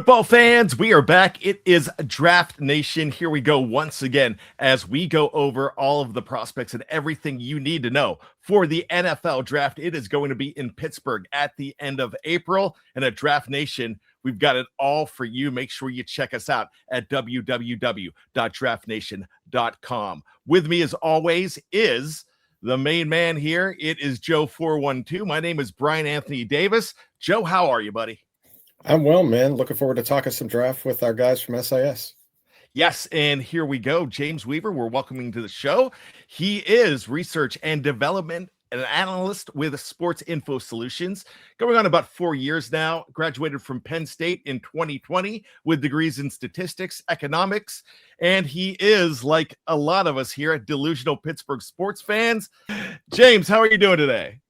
Football fans, we are back. It is Draft Nation. Here we go once again as we go over all of the prospects and everything you need to know for the NFL draft. It is going to be in Pittsburgh at the end of April. And at Draft Nation, we've got it all for you. Make sure you check us out at www.draftnation.com. With me, as always, is the main man here. It is Joe 412. My name is Brian Anthony Davis. Joe, how are you, buddy? I'm well, man. Looking forward to talking some draft with our guys from SIS. Yes, and here we go. James Weaver, we're welcoming to the show. He is research and development an analyst with Sports Info Solutions, going on about 4 years now. Graduated from Penn State in 2020 with degrees in statistics, economics, and he is, like a lot of us here, delusional Pittsburgh sports fans. James, how are you doing today?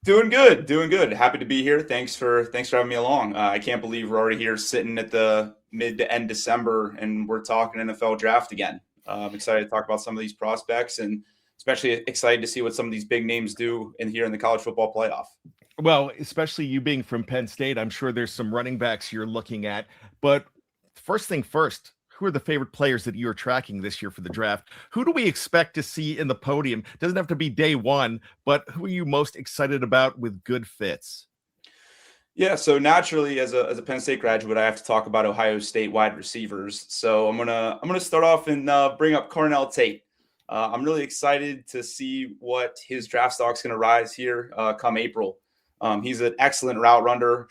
Doing good. Happy to be here. Thanks for having me along. I can't believe we're already here sitting at the mid to end December and we're talking NFL draft again. I'm excited to talk about some of these prospects and especially excited to see what some of these big names do in the college football playoff. Well, especially you being from Penn State, I'm sure there's some running backs you're looking at. But first thing first, who are the favorite players that you're tracking this year for the draft? Who do we expect to see in the podium? Doesn't have to be day one, but who are you most excited about with good fits? Yeah, so naturally, as a Penn State graduate, I have to talk about Ohio State wide receivers. So I'm gonna start off and bring up Carnell Tate. I'm really excited to see what his draft stock's going to rise here come April. He's an excellent route runner.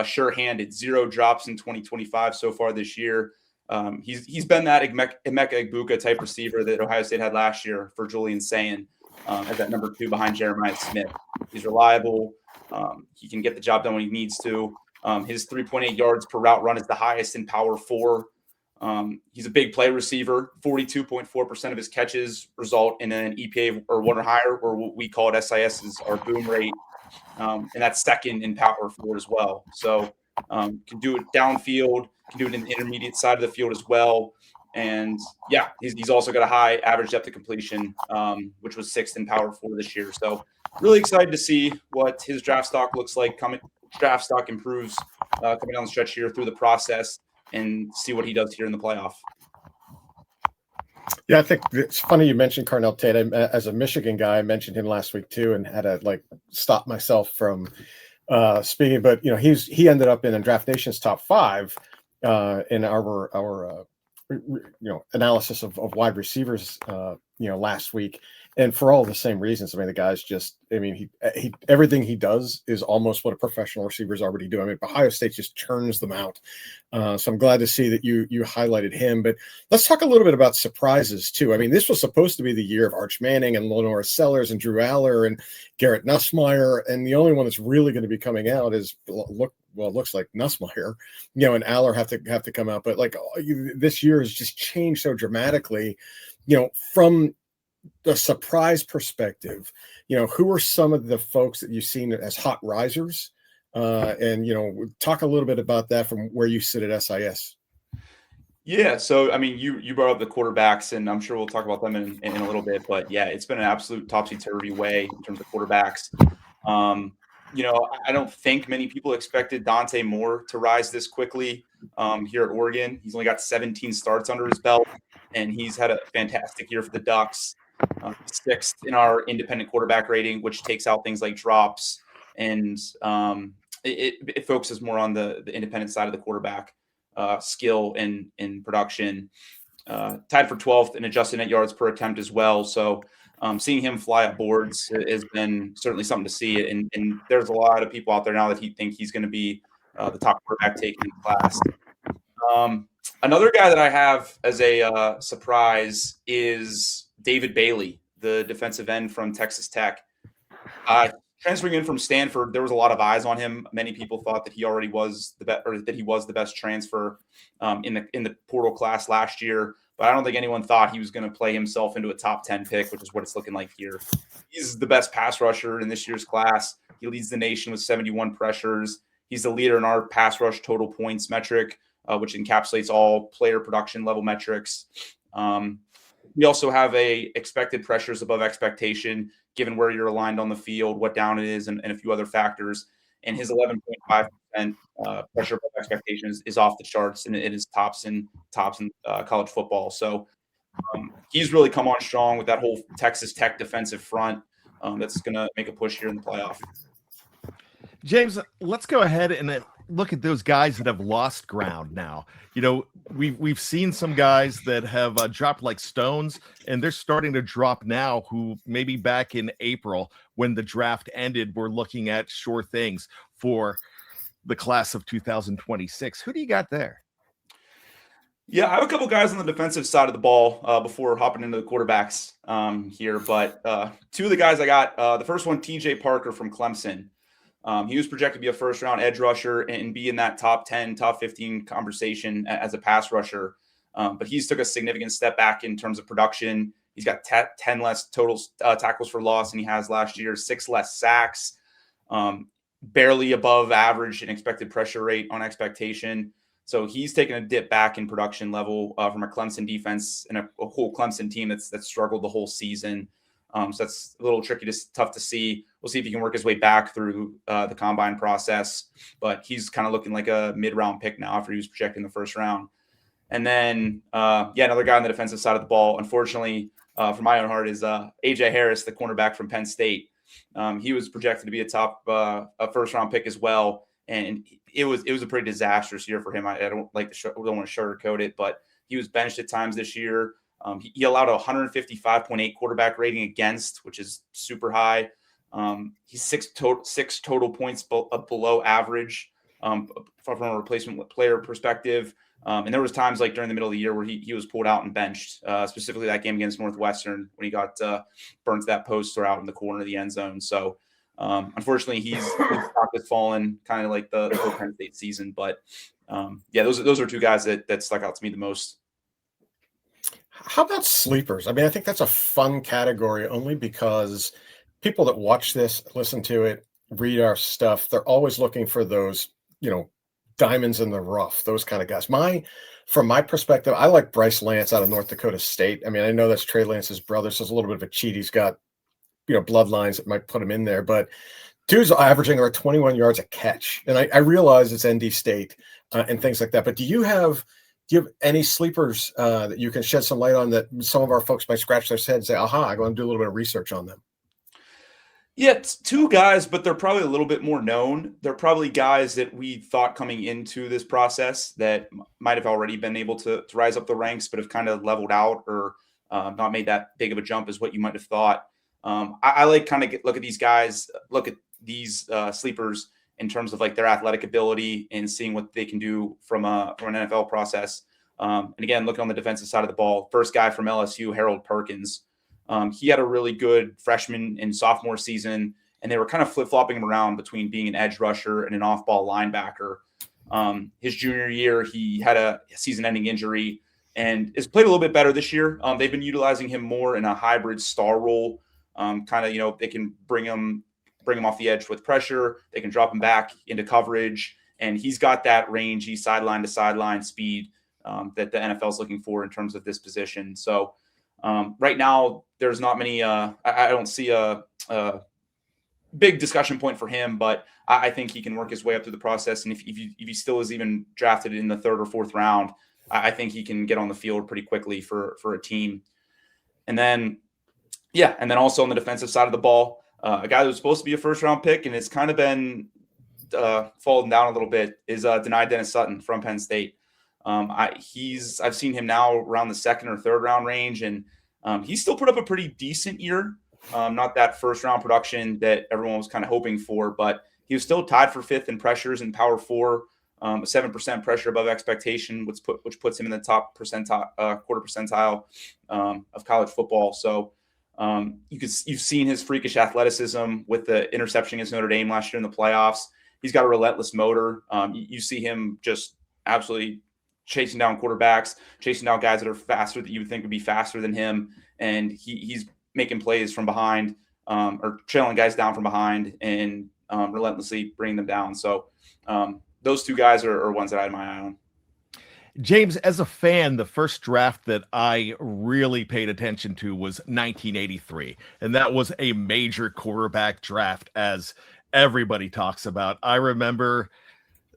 Sure-handed, 0 drops in 2025 so far this year. He's been that Emeka Egbuka type receiver that Ohio State had last year for Julian Sayin as that number 2 behind Jeremiah Smith. He's reliable. He can get the job done when he needs to. His 3.8 yards per route run is the highest in Power 4. He's a big play receiver. 42.4% of his catches result in an EPA or 1 or higher, or what we call at SIS is our boom rate. And that's second in Power 4 as well. So can do it downfield, can do it in the intermediate side of the field as well. And yeah, he's also got a high average depth of completion, which was 6th in Power 4 this year. So really excited to see what his draft stock looks like. Draft stock improves coming down the stretch here through the process and see what he does here in the playoff. Yeah, I think it's funny you mentioned Carnell Tate. As a Michigan guy, I mentioned him last week too, and had to stop myself from speaking. But he ended up in Draft Nation's top 5 in our analysis of wide receivers last week, and for all the same reasons. I mean, the guy's he everything he does is almost what a professional receiver is already doing. I mean, Ohio State just churns them out. So I'm glad to see that you highlighted him. But let's talk a little bit about surprises too. I mean, this was supposed to be the year of Arch Manning and Lenore Sellers and Drew Aller and Garrett Nussmeier, and the only one that's really going to be coming out is it looks like Nussmeier, and Aller have to come out. But this year has just changed so dramatically, from the surprise perspective. Who are some of the folks that you've seen as hot risers? And talk a little bit about that from where you sit at SIS. Yeah, so I mean, you brought up the quarterbacks, and I'm sure we'll talk about them in a little bit. But yeah, it's been an absolute topsy-turvy way in terms of quarterbacks. I don't think many people expected Dante Moore to rise this quickly here at Oregon. He's only got 17 starts under his belt, and he's had a fantastic year for the Ducks. 6th in our independent quarterback rating, which takes out things like drops, and it focuses more on the independent side of the quarterback skill and production. Tied for 12th in adjusted net yards per attempt as well. So seeing him fly up boards has been certainly something to see. And there's a lot of people out there now that think he's going to be the top quarterback taken in the class. Another guy that I have as a surprise is David Bailey, the defensive end from Texas Tech. Transferring in from Stanford, there was a lot of eyes on him. Many people thought that he already was the best transfer in the portal class last year. But I don't think anyone thought he was going to play himself into a top 10 pick, which is what it's looking like here. He's the best pass rusher in this year's class. He leads the nation with 71 pressures. He's the leader in our pass rush total points metric, which encapsulates all player production level metrics. We also have a expected pressures above expectation, given where you're aligned on the field, what down it is, and a few other factors. and his 11.5% pressure above expectations is off the charts, and it is tops in college football. So he's really come on strong with that whole Texas Tech defensive front that's going to make a push here in the playoff. James, let's go ahead and look at those guys that have lost ground now. You know, we've seen some guys that have dropped like stones, and they're starting to drop now, who maybe back in April when the draft ended were looking at sure things for the class of 2026. Who do you got there? Yeah, I have a couple guys on the defensive side of the ball before hopping into the quarterbacks here. But two of the guys I got, the first one, TJ Parker from Clemson. He was projected to be a first-round edge rusher and be in that top 10, top 15 conversation as a pass rusher. But he's took a significant step back in terms of production. He's got 10 less total tackles for loss than he has last year, 6 less sacks, barely above average in expected pressure rate on expectation. So he's taken a dip back in production level from a Clemson defense and a whole Clemson team that's struggled the whole season. So that's a little tough to see. We'll see if he can work his way back through the combine process. But he's kind of looking like a mid-round pick now after he was projected in the first round. And then, another guy on the defensive side of the ball, unfortunately, for my own heart, is A.J. Harris, the cornerback from Penn State. He was projected to be a top first-round pick as well. And it was a pretty disastrous year for him. I don't want to sugarcoat it, but he was benched at times this year. He allowed a 155.8 quarterback rating against, which is super high. He's six total points below average from a replacement player perspective. And there was times like during the middle of the year where he was pulled out and benched, specifically that game against Northwestern when he got burnt to that post or out in the corner of the end zone. So unfortunately, his stock has fallen, kind of like the whole Penn State season. But those are two guys that stuck out to me the most. How about sleepers? I mean, I think that's a fun category only because people that watch this, listen to it, read our stuff, they're always looking for those, diamonds in the rough, those kind of guys. From my perspective, I like Bryce Lance out of North Dakota State. I mean, I know that's Trey Lance's brother, so it's a little bit of a cheat. He's got, bloodlines that might put him in there, but dude's averaging around 21 yards a catch. And I realize it's ND State and things like that, but do you have any sleepers that you can shed some light on that some of our folks might scratch their head and say, aha, I'm going to do a little bit of research on them? Yeah, it's two guys, but they're probably a little bit more known. They're probably guys that we thought coming into this process that might have already been able to rise up the ranks, but have kind of leveled out or not made that big of a jump as what you might have thought. I like kind of look at these guys, look at these sleepers in terms of like their athletic ability and seeing what they can do from an NFL process. And again, looking on the defensive side of the ball, first guy from LSU, Harold Perkins. He had a really good freshman and sophomore season, and they were kind of flip-flopping him around between being an edge rusher and an off-ball linebacker. His junior year, he had a season-ending injury and has played a little bit better this year. They've been utilizing him more in a hybrid star role. They can bring him off the edge with pressure. They can drop him back into coverage, and he's got that rangy sideline to sideline speed that the NFL is looking for in terms of this position. So right now, there's not many. I don't see a big discussion point for him, but I think he can work his way up through the process. And if he still is even drafted in the 3rd or 4th round, I think he can get on the field pretty quickly for a team. And then also on the defensive side of the ball, a guy that was supposed to be a first-round pick and it's kind of been fallen down a little bit is Dani Dennis Sutton from Penn State. I've seen him now around the 2nd or 3rd round range, and he's still put up a pretty decent year. Not that first-round production that everyone was kind of hoping for, but he was still tied for 5th in pressures in Power 4, a 7% pressure above expectation, which puts him in the top quarter percentile of college football. So you've seen his freakish athleticism with the interception against Notre Dame last year in the playoffs. He's got a relentless motor. You see him just absolutely chasing down quarterbacks, chasing down guys that are faster that you would think would be faster than him. And he's making plays from behind or trailing guys down from behind and relentlessly bringing them down. So those two guys are ones that I had my eye on. James, as a fan, the first draft that I really paid attention to was 1983. And that was a major quarterback draft as everybody talks about. I remember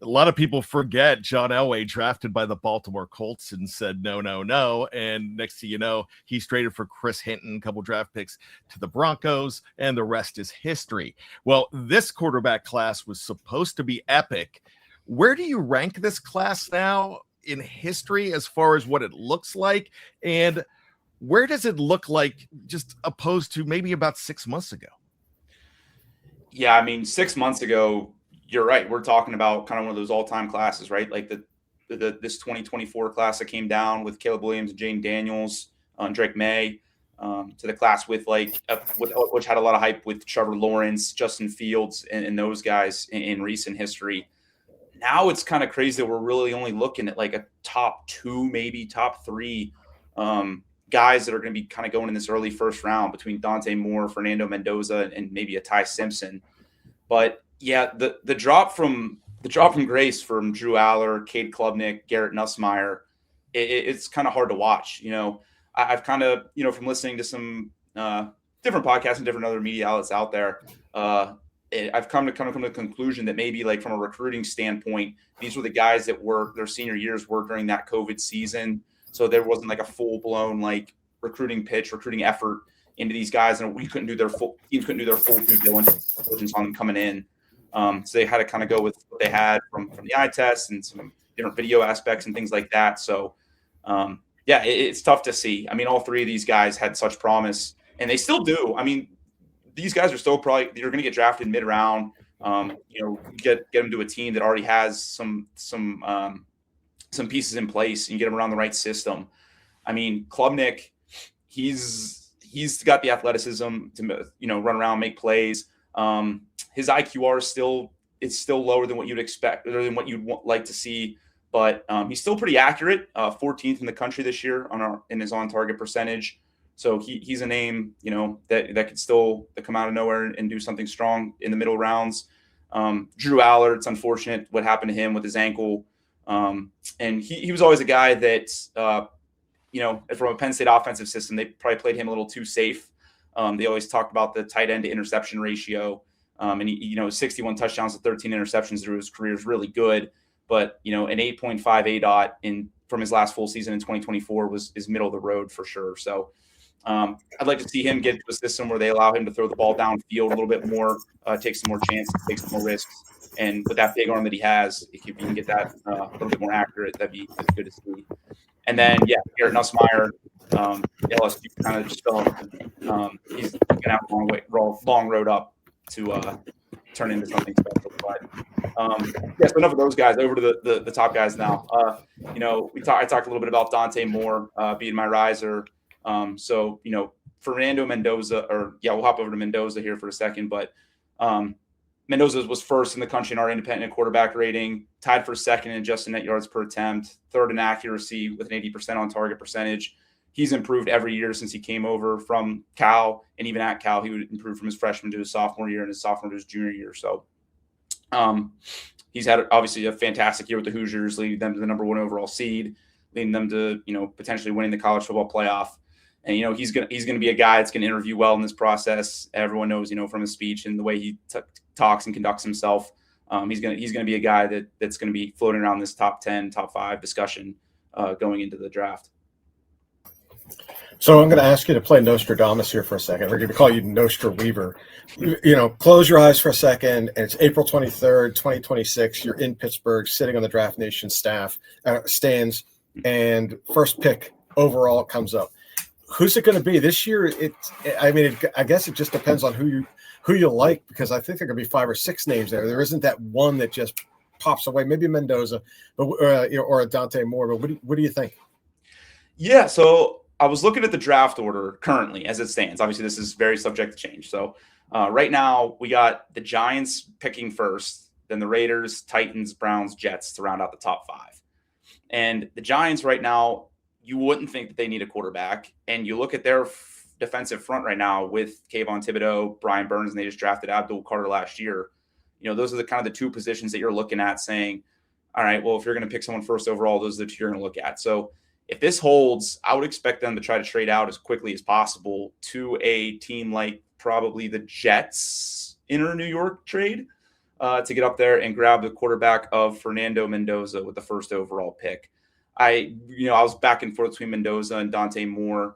a lot of people forget John Elway drafted by the Baltimore Colts and said no, no, no. And next thing you know, he's traded for Chris Hinton, a couple draft picks to the Broncos, and the rest is history. Well, this quarterback class was supposed to be epic. Where do you rank this class now in history as far as what it looks like? And where does it look like just opposed to maybe about 6 months ago? Yeah, I mean, 6 months ago, you're right. We're talking about kind of one of those all-time classes, right? Like this 2024 class that came down with Caleb Williams and Jane Daniels, Drake May, to the class with which had a lot of hype with Trevor Lawrence, Justin Fields, and those guys in recent history. Now it's kind of crazy that we're really only looking at like a top 2, maybe top 3 guys that are going to be kind of going in this early first round between Dante Moore, Fernando Mendoza, and maybe a Ty Simpson. But yeah, the drop from grace from Drew Aller, Cade Klubnik, Garrett Nussmeier, it's kind of hard to watch. I've kind of, from listening to some different podcasts and different other media outlets out there, I've come to the conclusion that maybe like from a recruiting standpoint, these were the guys that their senior years were during that COVID season. So there wasn't like a full blown like recruiting effort into these guys, and teams couldn't do their full due diligence on them coming in. So they had to kind of go with what they had from the eye test and some different video aspects and things like that. So it's tough to see. I mean, all 3 of these guys had such promise, and they still do. I mean, these guys are still you're going to get drafted mid round. Get them to a team that already has some pieces in place, and you get them around the right system. I mean, Klubnik, he's got the athleticism to run around, make plays. His IQR is still lower than what you'd expect, or than what you'd like to see, but he's still pretty accurate. 14th in the country this year in his on target percentage. So he's a name that could still come out of nowhere and do something strong in the middle rounds. Drew Aller, it's unfortunate what happened to him with his ankle. And he was always a guy that, from a Penn State offensive system, they probably played him a little too safe. They always talked about the tight end to interception ratio. And he 61 touchdowns to 13 interceptions through his career is really good. But, an 8.5 ADOT from his last full season in 2024 is middle of the road for sure. So I'd like to see him get to a system where they allow him to throw the ball downfield a little bit more, take some more chances, take some more risks. And with that big arm that he has, if you can get that a little bit more accurate, that'd be good to see. And then, Garrett Nussmeier, LSU kind of just fell. He's going to have a long road up to turn into something special. But so enough of those guys. Over to the top guys now. I talked a little bit about Dante Moore being my riser. Fernando Mendoza, we'll hop over to Mendoza here for a second, but Mendoza was first in the country in our independent quarterback rating, tied for second in adjusted net yards per attempt, third in accuracy with an 80% on target percentage. He's improved every year since he came over from Cal, and even at Cal, he would improve from his freshman to his sophomore year and his sophomore to his junior year. So he's had obviously a fantastic year with the Hoosiers, leading them to the number 1 overall seed, leading them to potentially winning the college football playoff. And he's gonna be a guy that's gonna interview well in this process. Everyone knows from his speech and the way he talks and conducts himself. He's gonna be a guy that's gonna be floating around this top 10, top 5 discussion going into the draft. So I'm going to ask you to play Nostradamus here for a second. We're going to call you Nostra Weaver. Close your eyes for a second. And it's April 23rd, 2026. You're in Pittsburgh, sitting on the Draft Nation stands, and first pick overall comes up. Who's it going to be this year? I guess it just depends on who you like, because I think there could be 5 or 6 names there. There isn't that one that just pops away. Maybe Mendoza, but or a Dante Moore. But what do you think? Yeah, so I was looking at the draft order currently as it stands. Obviously, this is very subject to change. So right now, we got the Giants picking first, then the Raiders, Titans, Browns, Jets to round out the top 5. And the Giants right now, you wouldn't think that they need a quarterback. And you look at their defensive front right now with Kayvon Thibodeau, Brian Burns, and they just drafted Abdul Carter last year. Those are the kind of the 2 positions that you're looking at saying, all right, well, if you're going to pick someone first overall, those are the 2 you're going to look at. So if this holds, I would expect them to try to trade out as quickly as possible to a team like probably the Jets inner New York trade to get up there and grab the quarterback of Fernando Mendoza with the first overall pick. I was back and forth between Mendoza and Dante Moore,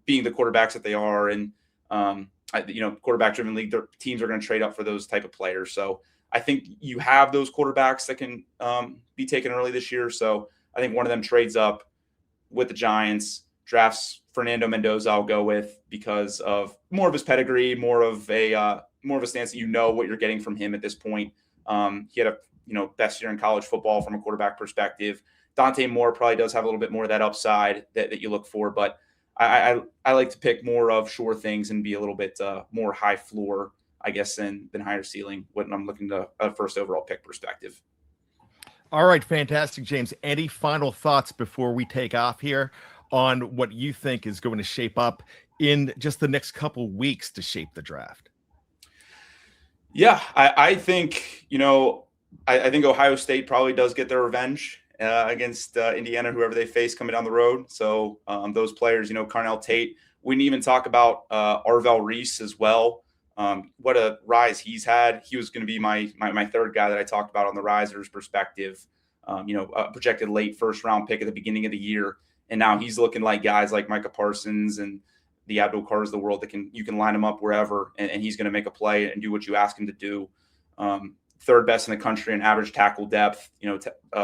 being the quarterbacks that they are, and quarterback-driven league, their teams are going to trade up for those type of players. So I think you have those quarterbacks that can be taken early this year. So I think one of them trades up with the Giants, drafts Fernando Mendoza. I'll go with because of more of his pedigree, more of a stance that what you're getting from him at this point. He had a best year in college football from a quarterback perspective. Dante Moore probably does have a little bit more of that upside that you look for, but I like to pick more of sure things and be a little bit more high floor, I guess, than higher ceiling when I'm looking to a first overall pick perspective. All right, fantastic, James. Any final thoughts before we take off here on what you think is going to shape up in just the next couple weeks to shape the draft? Yeah, I think, I think Ohio State probably does get their revenge against Indiana, whoever they face coming down the road. So those players, Carnell Tate, we didn't even talk about Arvell Reese as well. What a rise he's had. He was going to be my third guy that I talked about on the risers perspective. A projected late first round pick at the beginning of the year. And now he's looking like guys like Micah Parsons and the Abdul Cars of the world that you can line him up wherever, and he's going to make a play and do what you ask him to do. Third best in the country in average tackle depth,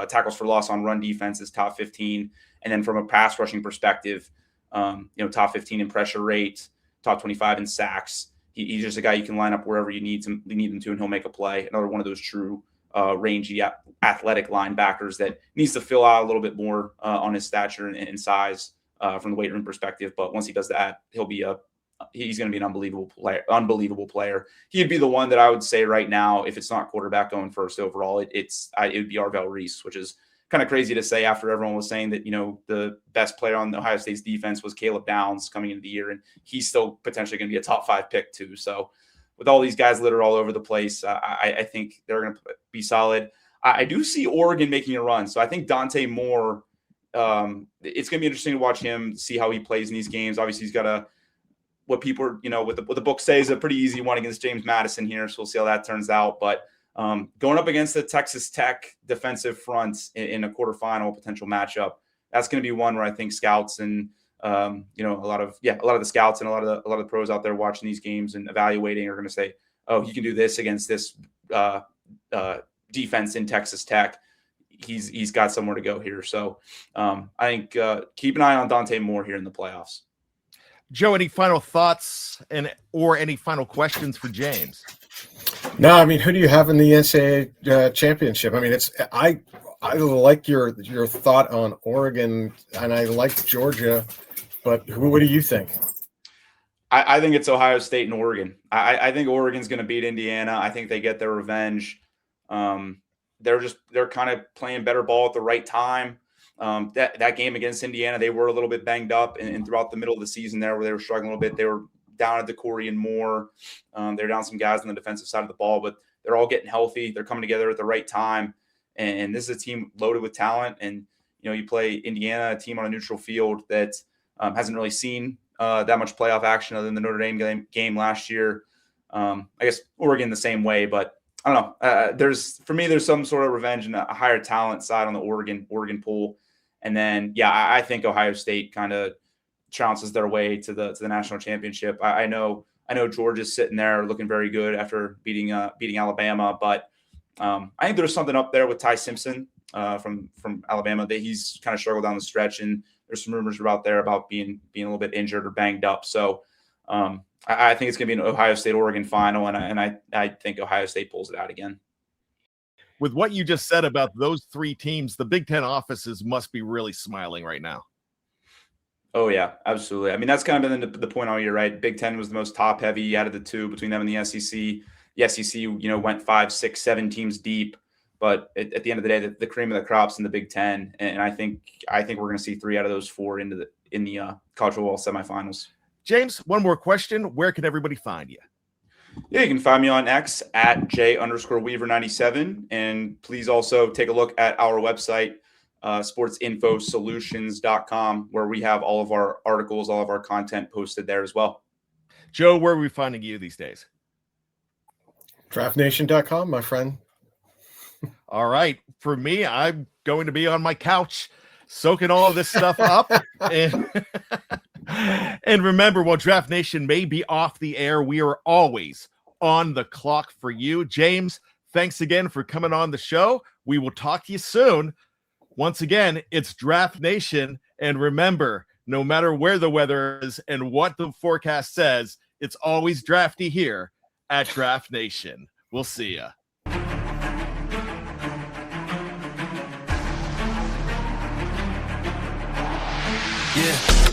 tackles for loss on run defense is top 15. And then from a pass rushing perspective, top 15 in pressure rate, top 25 in sacks. He's just a guy you can line up wherever you need him to, and he'll make a play. Another one of those true rangy athletic linebackers that needs to fill out a little bit more on his stature and size from the weight room perspective. But once he does that, he's going to be an unbelievable player. He'd be the one that I would say right now, if it's not quarterback going first overall, it would be Arvell Reese, which is kind of crazy to say after everyone was saying that, the best player on Ohio State's defense was Caleb Downs coming into the year, and he's still potentially going to be a top 5 pick too. So with all these guys littered all over the place, I think they're going to be solid. I do see Oregon making a run. So I think Dante Moore, it's going to be interesting to watch him, see how he plays in these games. Obviously he's got what people are, what the book say is a pretty easy one against James Madison here. So we'll see how that turns out. But going up against the Texas Tech defensive front in a quarterfinal potential matchup, that's going to be one where I think scouts and a lot of the scouts and a lot of the pros out there watching these games and evaluating are going to say, oh, he can do this against this defense in Texas Tech. He's got somewhere to go here. So I think keep an eye on Dante Moore here in the playoffs. Joe, any final thoughts or any final questions for James? No, I mean, who do you have in the NCAA championship? I mean, I like your thought on Oregon, and I like Georgia, but what do you think? I think it's Ohio State and Oregon. I think Oregon's going to beat Indiana. I think they get their revenge. They're kind of playing better ball at the right time. That game against Indiana, they were a little bit banged up, and throughout the middle of the season there where they were struggling a little bit, they were down at DeCorey and Moore. They're down some guys on the defensive side of the ball, but they're all getting healthy. They're coming together at the right time. And this is a team loaded with talent. And, you play Indiana, a team on a neutral field that hasn't really seen that much playoff action other than the Notre Dame game last year. I guess Oregon the same way, but I don't know. There's some sort of revenge and a higher talent side on the Oregon pool. And then, I think Ohio State kind of trounces their way to the national championship. I know Georgia's sitting there looking very good after beating Alabama, but I think there's something up there with Ty Simpson from Alabama that he's kind of struggled down the stretch, and there's some rumors about being a little bit injured or banged up. So I think it's going to be an Ohio State-Oregon final, and I think Ohio State pulls it out again. With what you just said about those 3 teams, the Big Ten offices must be really smiling right now. Oh, yeah, absolutely. I mean, that's kind of been the point all year, right? Big Ten was the most top-heavy out of the 2 between them and the SEC. The SEC, went 5, 6, 7 teams deep. But at the end of the day, the cream of the crops in the Big Ten. And I think we're going to see 3 out of those 4 in the college football semifinals. James, one more question. Where can everybody find you? Yeah, you can find me on X at J_Weaver97. And please also take a look at our website, sportsinfosolutions.com, where we have all of our articles, all of our content posted there as well. Joe, where are we finding you these days? DraftNation.com, my friend. All right. For me, I'm going to be on my couch soaking all of this stuff up. And, and remember, while Draft Nation may be off the air, we are always on the clock for you. James, thanks again for coming on the show. We will talk to you soon. Once again, it's Draft Nation. And remember, no matter where the weather is and what the forecast says, it's always drafty here at Draft Nation. We'll see ya. Yeah.